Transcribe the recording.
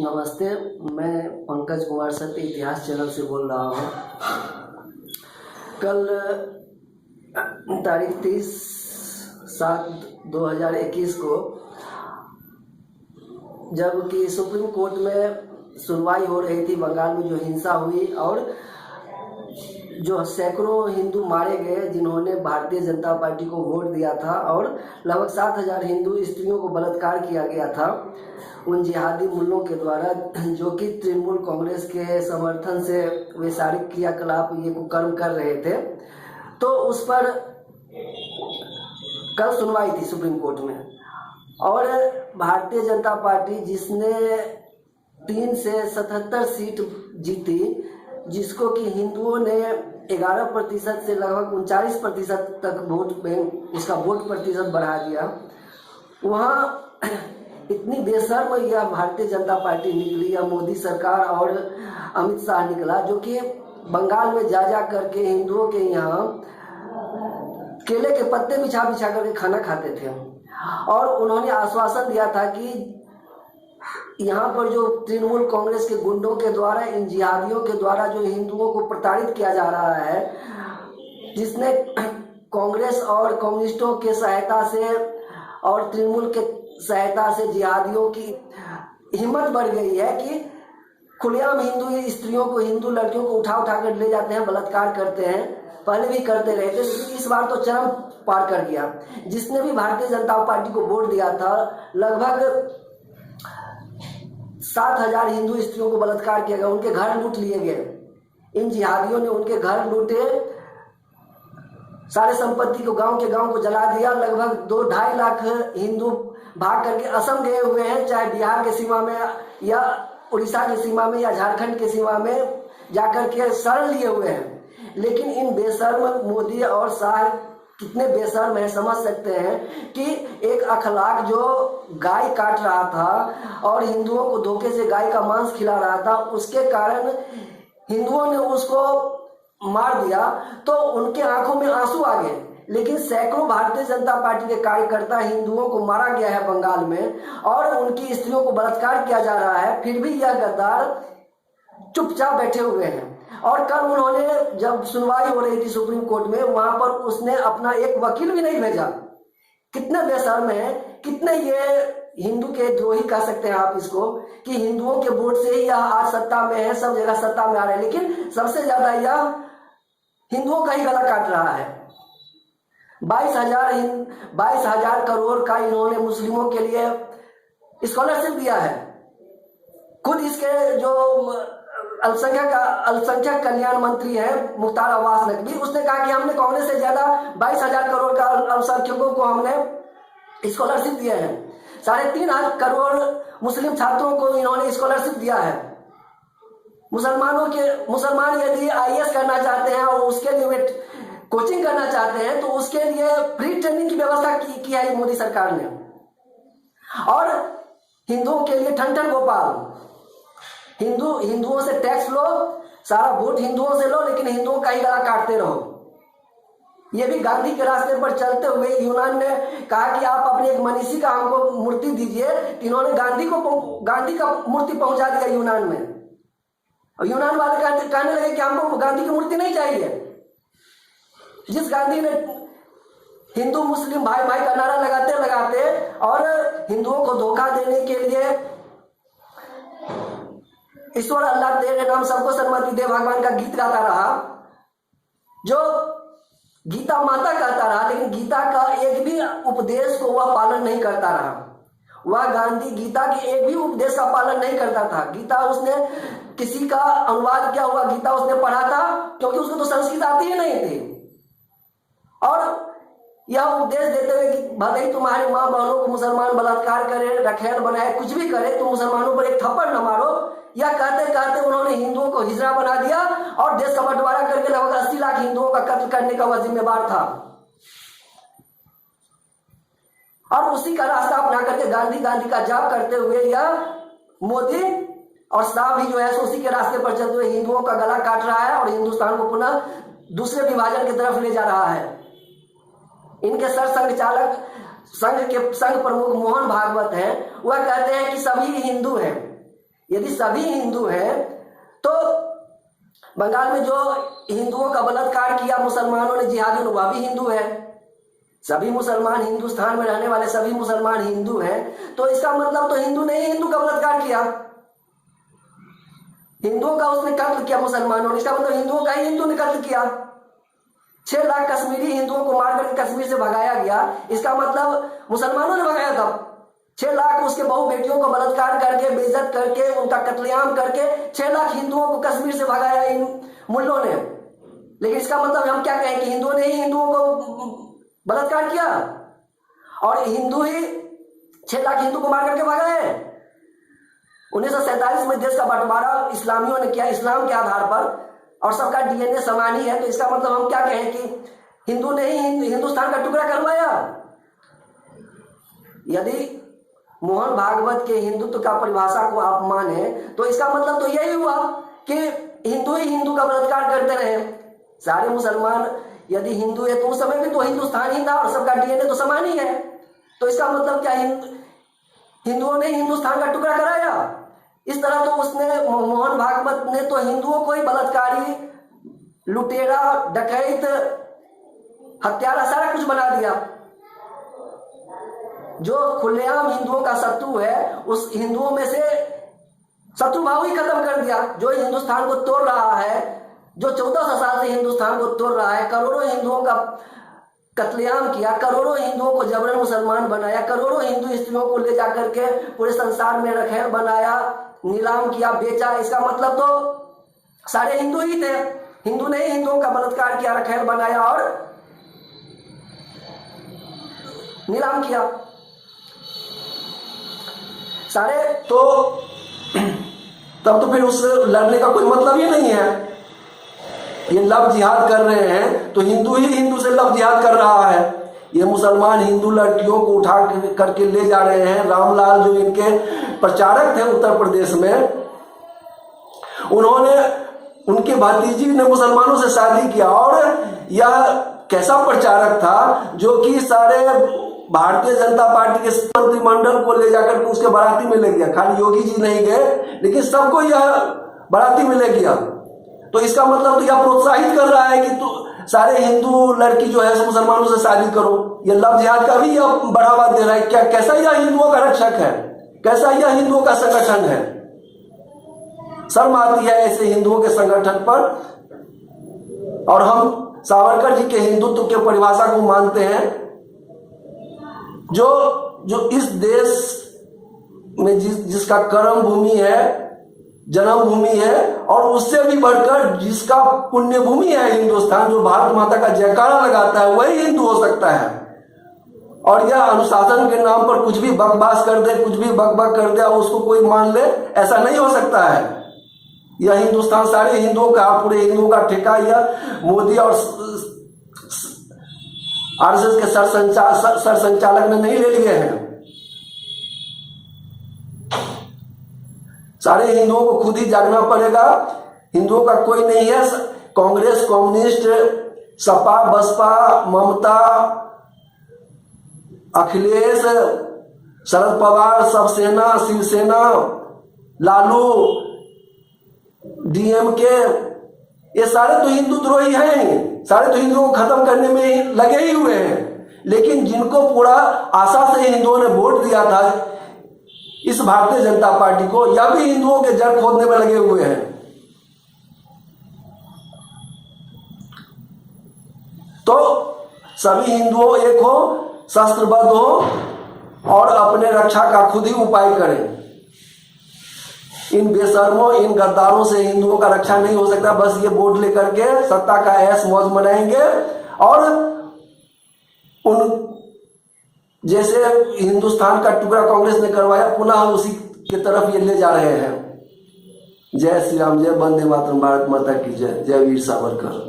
नमस्ते। मैं पंकज कुमार सत्य इतिहास चैनल से बोल रहा हूँ। कल तारीख 30/7/2021 को जबकि सुप्रीम कोर्ट में सुनवाई हो रही थी, बंगाल में जो हिंसा हुई और जो सैकड़ों हिंदू मारे गए जिन्होंने भारतीय जनता पार्टी को वोट दिया था और लगभग 7,000 हिंदू स्त्रियों को बलात्कार किया गया था उन जिहादी मुल्लों के द्वारा, जो कि तृणमूल कांग्रेस के समर्थन से वैचारिक क्रियाकलाप ये कुकर्म कर रहे थे। तो उस पर कल सुनवाई थी सुप्रीम कोर्ट में और भारतीय जनता पार्टी जिसने 3 से 77 सीट जीती, जिसको कि हिंदुओं ने 11% से लगभग 39% तक वोट बैंक उसका वोट प्रतिशत बढ़ा दिया, वहाँ इतनी बेशर्म यह भारतीय जनता पार्टी निकली या मोदी सरकार और अमित शाह निकला, जो कि बंगाल में जा करके हिंदुओं के यहाँ केले के पत्ते बिछा बिछा करके खाना खाते थे और उन्होंने आश्वासन दिया था कि यहाँ पर जो तृणमूल कांग्रेस के गुंडों के द्वारा, इन जिहादियों के द्वारा जो हिंदुओं को प्रताड़ित किया जा रहा है, जिसने कांग्रेस और कम्युनिस्टों के सहायता से और तृणमूल के सहायता से जिहादियों की हिम्मत बढ़ गई है कि खुलेआम हिंदू स्त्रियों को, हिंदू लड़कियों को उठा कर ले जाते हैं, बलात्कार करते हैं। पहले भी करते रहे थे, इस बार तो चरम पार कर गया। जिसने भी भारतीय जनता पार्टी को वोट दिया था, लगभग 7,000 हिंदू स्त्रियों को बलात्कार किया गया, उनके घर लूट लिए गए। इन जिहादियों ने उनके घर लूटे, सारे संपत्ति को, गांव के गांव को जला दिया। लगभग 2-2.5 लाख हिंदू भाग करके असम गए हुए हैं, चाहे बिहार के सीमा में या उड़ीसा के सीमा में या झारखंड के सीमा में जाकर के शरण लिए हुए हैं। लेकिन इन बेशर्म मोदी और शाह कितने बेशर्म है, समझ सकते हैं कि एक अखलाक जो गाय काट रहा था और हिंदुओं को धोखे से गाय का मांस खिला रहा था, उसके कारण हिंदुओं ने उसको मार दिया तो उनके आंखों में आंसू आ गए। लेकिन सैकड़ों भारतीय जनता पार्टी के कार्यकर्ता हिंदुओं को मारा गया है बंगाल में और उनकी स्त्रियों को बलात्कार किया जा रहा है, फिर भी यह गद्दार चुपचाप बैठे हुए हैं। और कल उन्होंने जब सुनवाई हो रही थी सुप्रीम कोर्ट में, वहां पर उसने अपना एक वकील भी नहीं भेजा। कितने बेशर्म है, कितने ये हिंदू के द्रोही कह सकते हैं आप इसको, कि हिंदुओं के वोट से ही यह आज सत्ता में है, सब जगह सत्ता में आ रहे हैं, लेकिन सबसे ज्यादा यह हिंदुओं का ही गला काट रहा है। 22,000 करोड़ का इन्होंने मुस्लिमों के लिए स्कॉलरशिप दिया है। खुद इसके जो अल्पसंख्यक कल्याण मंत्री है मुख्तार अब्बास नकवी, उसने कहा कि हमने कांग्रेस से ज्यादा 22,000 करोड़ का अल्पसंख्यकों को हमने स्कॉलरशिप दिए हैं। 3.5 करोड़ मुस्लिम छात्रों को इन्होंने स्कॉलरशिप दिया है। मुसलमान यदि IAS करना चाहते हैं और उसके लिए कोचिंग करना चाहते हैं तो उसके लिए फ्री ट्रेनिंग की व्यवस्था की है मोदी सरकार ने। और हिंदुओं के लिए ठन गोपाल, हिंदुओं से टैक्स लो, सारा वोट हिंदुओं से लो, लेकिन हिंदुओं का ही गला काटते रहो। ये भी गांधी के रास्ते पर चलते हुए यूनान ने कहा कि आप अपने एक मनीषी का हमको मूर्ति दीजिए। इन्होंने गांधी का मूर्ति पहुंचा दिया यूनान में, और यूनान वाले कहने लगे कि हमको गांधी की मूर्ति नहीं चाहिए। जिस गांधी ने हिंदू मुस्लिम भाई भाई का नारा लगाते और हिंदुओं को धोखा देने के लिए ईश्वर अल्लाह तेरे नाम सबको सन्मति दे भगवान का गीत गाता रहा, जो गीता माता कहता रहा, लेकिन गीता का एक भी उपदेश को वह पालन नहीं करता रहा। वह गांधी गीता के एक भी उपदेश का पालन नहीं करता था। गीता उसने किसी का अनुवाद किया हुआ गीता उसने पढ़ा था, क्योंकि उसको तो संस्कृत आती ही नहीं थी। और यह उपदेश देते हुए कि भले ही तुम्हारे माँ बहनों को मुसलमान बलात्कार करे, रखेल बनाए, कुछ भी करे, तो मुसलमानों पर एक थप्पड़ न मारो। यह कहते कहते उन्होंने हिंदुओं को हिजड़ा बना दिया और देश का बंटवारा करके लगभग 80 लाख हिंदुओं का कत्ल करने का वह जिम्मेवार था। और उसी का रास्ता अपना करके गांधी का जाप करते हुए यह मोदी और शाह भी जो है उसी के रास्ते पर चलते हुए हिंदुओं का गला काट रहा है और हिंदुस्तान को पुनः दूसरे विभाजन की तरफ ले जा रहा है। इनके संघ प्रमुख मोहन भागवत हैं, वह कहते हैं कि सभी हिंदू हैं, यदि सभी हिंदू हैं तो बंगाल में जो हिंदुओं का बलात्कार किया मुसलमानों ने, जिहादी, वह भी हिंदू है। सभी मुसलमान, हिंदुस्तान में रहने वाले सभी मुसलमान हिंदू हैं, तो इसका मतलब तो हिंदू ने ही हिंदू का बलात्कार किया, हिंदुओं का उसने कत्ल किया मुसलमानों ने, इसका मतलब हिंदुओं का ही हिंदू ने कत्ल किया। 6 लाख कश्मीरी हिंदुओं को मारकर कश्मीर से भगाया गया, इसका मतलब मुसलमानों ने भगाया था। 6 लाख उसके बहू बेटियों को बलात्कार करके, बेइज्जत करके, उनका कत्लेआम करके 6 लाख हिंदुओं को कश्मीर से भगाया इन मुल्लों ने। लेकिन इसका मतलब हम क्या कहें कि हिंदुओं ने ही हिंदुओं को बलात्कार किया और हिंदू ही 6 लाख हिंदू को मार करके भगाए। 1947 में देश का बंटवारा इस्लामियों ने किया, इस्लाम के आधार पर, और सबका डीएनए समान ही है, तो इसका मतलब हम क्या कहें कि हिंदू ने ही हिंदुस्तान का टुकड़ा करवाया। यदि मोहन भागवत के हिंदुत्व का परिभाषा को आप माने तो इसका मतलब तो यही हुआ कि हिंदू ही हिंदू का बलात्कार करते रहे। सारे मुसलमान यदि हिंदू है तो उस समय भी तो हिंदुस्तान ही था और सबका डीएनए तो समान ही है, तो इसका मतलब क्या हिंदुओं ने हिंदुस्तान का टुकड़ा कराया। इस तरह तो उसने, मोहन भागवत ने तो हिंदुओं को ही बलात्कारी, लुटेरा, डकैत, हत्यारा सारा कुछ बना दिया। जो खुलेआम हिंदुओं का शत्रु है उस हिंदुओं में से शत्रु भाव ही खत्म कर दिया। जो हिंदुस्तान को तोड़ रहा है, जो 1400 साल से हिंदुस्तान को तोड़ रहा है, करोड़ों हिंदुओं का कत्लेआम किया, करोड़ों हिंदुओं को जबरन मुसलमान बनाया, करोड़ों हिंदू स्त्रियों को ले जाकर के पूरे संसार में रखेल बनाया, नीलाम किया, बेचा, इसका मतलब तो सारे हिंदू ही थे। हिंदू ने ही हिंदुओं का बलात्कार किया, रखेल बनाया और नीलाम किया सारे। तो तब तो फिर उस लड़ने का कोई मतलब ही नहीं है। ये लव जिहाद कर रहे हैं तो हिंदू ही हिंदू से लव जिहाद कर रहा है। ये मुसलमान हिंदू लड़कियों को उठा करके ले जा रहे हैं। रामलाल जो इनके प्रचारक थे उत्तर प्रदेश में, उन्होंने, उनके भतीजी ने मुसलमानों से शादी किया, और यह कैसा प्रचारक था जो कि सारे भारतीय जनता पार्टी के मंत्रिमंडल को ले जाकर के उसके बाराती में ले गया। खाली योगी जी नहीं गए, लेकिन सबको यह बाराती में ले गया। तो इसका मतलब तो यह प्रोत्साहित कर रहा है कि तो सारे हिंदू लड़की जो है मुसलमानों से शादी करो। यह लव जिहाद का भी यह बढ़ावा दे रहा है। क्या कैसा यह हिंदुओं का रक्षक है, कैसा यह हिंदुओं का संगठन है। शर्म आती है ऐसे हिंदुओं के संगठन पर। और हम सावरकर जी के हिंदुत्व के परिभाषा को मानते हैं, जो इस देश में जिसका कर्म भूमि है, जन्मभूमि है, और उससे भी बढ़कर जिसका पुण्य भूमि है हिंदुस्तान, जो भारत माता का जयकारा लगाता है, वही हिंदू हो सकता है। और यह अनुशासन के नाम पर कुछ भी बकवास कर दे, कुछ भी बकबक कर दे और उसको कोई मान ले, ऐसा नहीं हो सकता है। यह हिंदुस्तान सारे हिंदुओं का, पूरे हिंदुओं का ठेका यह मोदी और आरएसएस के सर संचालक ने नहीं ले लिए हैं। सारे हिंदुओं को खुद ही जागना पड़ेगा। हिंदुओं का कोई नहीं है। कांग्रेस, कम्युनिस्ट, सपा, बसपा, ममता, अखिलेश, शरद पवार, शिवसेना, लालू, डीएमके, ये सारे तो हिंदू द्रोही हैं। सारे तो हिंदुओं को खत्म करने में लगे ही हुए हैं। लेकिन जिनको पूरा आशा से हिंदुओं ने वोट दिया था इस भारतीय जनता पार्टी को, या भी हिंदुओं के जड़ खोदने में लगे हुए हैं। तो सभी हिंदुओं एक हो, शस्त्रबद्ध हो और अपने रक्षा का खुद ही उपाय करें। इन बेशर्मों, इन गद्दारों से हिंदुओं का रक्षा नहीं हो सकता। बस ये वोट लेकर के सत्ता का ऐश मौज मनाएंगे और उन जैसे हिंदुस्तान का टुकड़ा कांग्रेस ने करवाया, पुनः उसी की तरफ ये ले जा रहे हैं। जय श्री राम, जय वंदे मातरम, भारत माता की जय, जय वीर सावरकर।